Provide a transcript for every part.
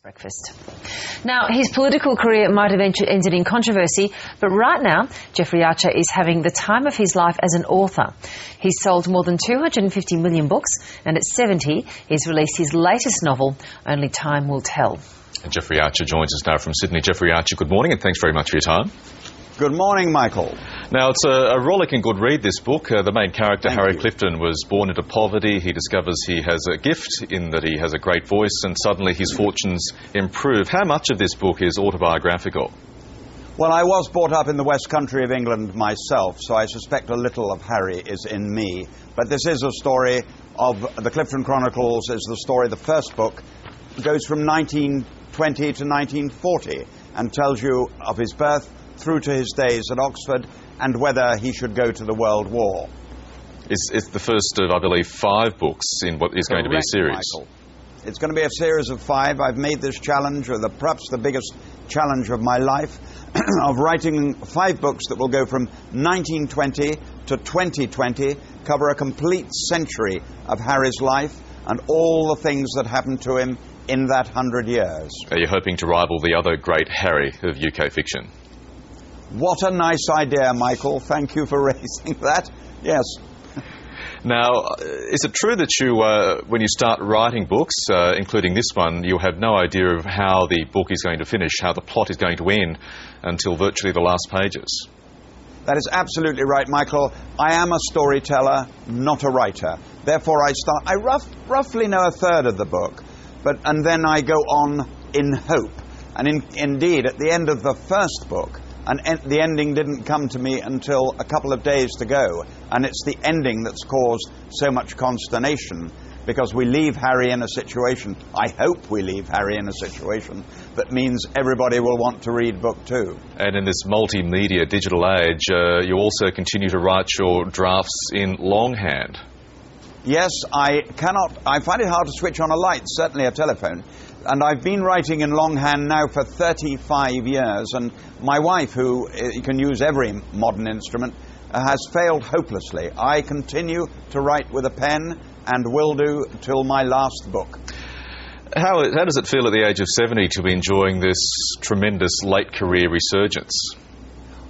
Breakfast. Now, his political career might have ended in controversy, but right now, Jeffrey Archer is having the time of his life as an author. He's sold more than 250 million books, and at 70, he's released his latest novel, Only Time Will Tell. And Jeffrey Archer joins us now from Sydney. Jeffrey Archer, good morning, and thanks very much for your time. Good morning, Michael. Now, it's a rollicking good read, this book. The main character, Harry Clifton, was born into poverty. He discovers he has a gift in that he has a great voice, and suddenly his fortunes improve. How much of this book is autobiographical? Well, I was brought up in the West Country of England myself, so I suspect a little of Harry is in me. But this is a story of the Clifton Chronicles, is the story, the first book, goes from 1920 to 1940 and tells you of his birth through to his days at Oxford and whether he should go to the World War. It's the first of, I believe, 5 books in what is going to be a series. Michael. It's going to be a series of 5. I've made this challenge, or perhaps the biggest challenge of my life, of writing 5 books that will go from 1920 to 2020, cover a complete century of Harry's life and all the things that happened to him in that 100 years. Are you hoping to rival the other great Harry of UK fiction? What a nice idea, Michael. Thank you for raising that. Yes. Now, is it true that you, when you start writing books, including this one, you have no idea of how the book is going to finish, how the plot is going to end, until virtually the last pages? That is absolutely right, Michael. I am a storyteller, not a writer. Therefore, I roughly know a third of the book, and then I go on in hope. And indeed, at the end of the first book, and the ending didn't come to me until a couple of days to go. And it's the ending that's caused so much consternation, because we leave Harry in a situation, I hope we leave Harry in a situation, that means everybody will want to read book 2. And in this multimedia digital age, you also continue to write your drafts in longhand. Yes, I find it hard to switch on a light, certainly a telephone. And I've been writing in longhand now for 35 years, and my wife, who can use every modern instrument, has failed hopelessly. I continue to write with a pen and will do till my last book. How does it feel at the age of 70 to be enjoying this tremendous late career resurgence?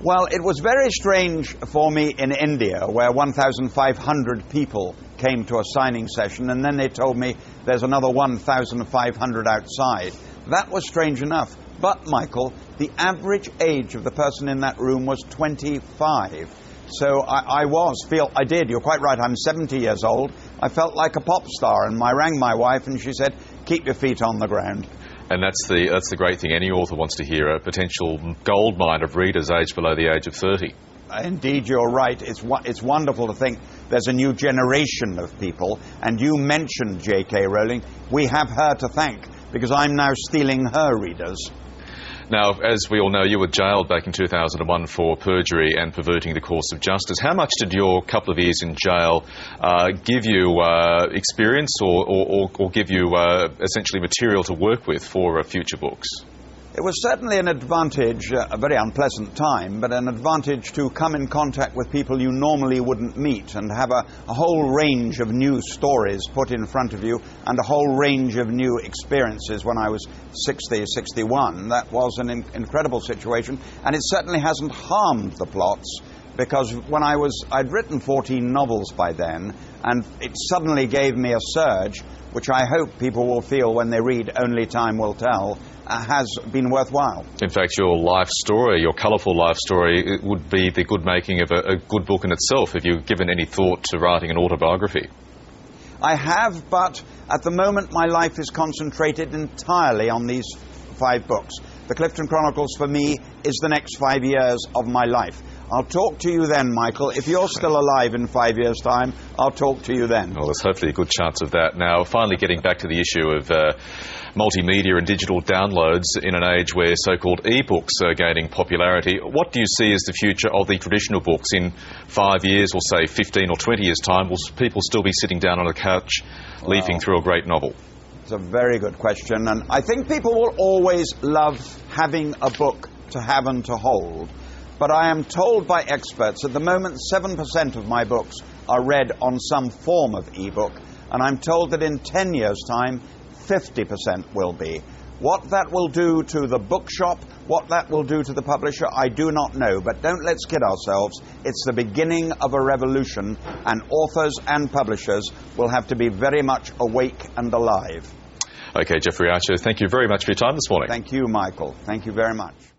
Well, it was very strange for me in India, where 1,500 people came to a signing session, and then they told me there's another 1,500 outside. That was strange enough. But, Michael, the average age of the person in that room was 25. So I did, you're quite right, I'm 70 years old. I felt like a pop star, and I rang my wife and she said, keep your feet on the ground. And that's the great thing any author wants to hear, a potential goldmine of readers aged below the age of 30. Indeed, you're right. It's wonderful to think there's a new generation of people, and you mentioned J.K. Rowling. We have her to thank, because I'm now stealing her readers. Now, as we all know, you were jailed back in 2001 for perjury and perverting the course of justice. How much did your couple of years in jail give you experience or give you essentially material to work with for future books? It was certainly an advantage, a very unpleasant time, but an advantage to come in contact with people you normally wouldn't meet and have a whole range of new stories put in front of you and a whole range of new experiences when I was 60, 61. That was an incredible situation, and it certainly hasn't harmed the plots, because when I'd written 14 novels by then, and it suddenly gave me a surge, which I hope people will feel when they read Only Time Will Tell, has been worthwhile. In fact, your life story, your colourful life story, it would be the good making of a good book in itself. Have you given any thought to writing an autobiography? I have, but at the moment my life is concentrated entirely on these 5 books. The Clifton Chronicles, for me, is the next 5 years of my life. I'll talk to you then, Michael. If you're still alive in 5 years' time, I'll talk to you then. Well, there's hopefully a good chance of that. Now, finally getting back to the issue of multimedia and digital downloads in an age where so-called e-books are gaining popularity, what do you see as the future of the traditional books in 5 years or, say, 15 or 20 years' time? Will people still be sitting down on a couch leafing through a great novel? It's a very good question, and I think people will always love having a book to have and to hold. But I am told by experts at the moment 7% of my books are read on some form of e-book, and I'm told that in 10 years' time 50% will be. What that will do to the bookshop, what that will do to the publisher, I do not know. But don't let's kid ourselves. It's the beginning of a revolution, and authors and publishers will have to be very much awake and alive. OK, Jeffrey Archer, thank you very much for your time this morning. Thank you, Michael. Thank you very much.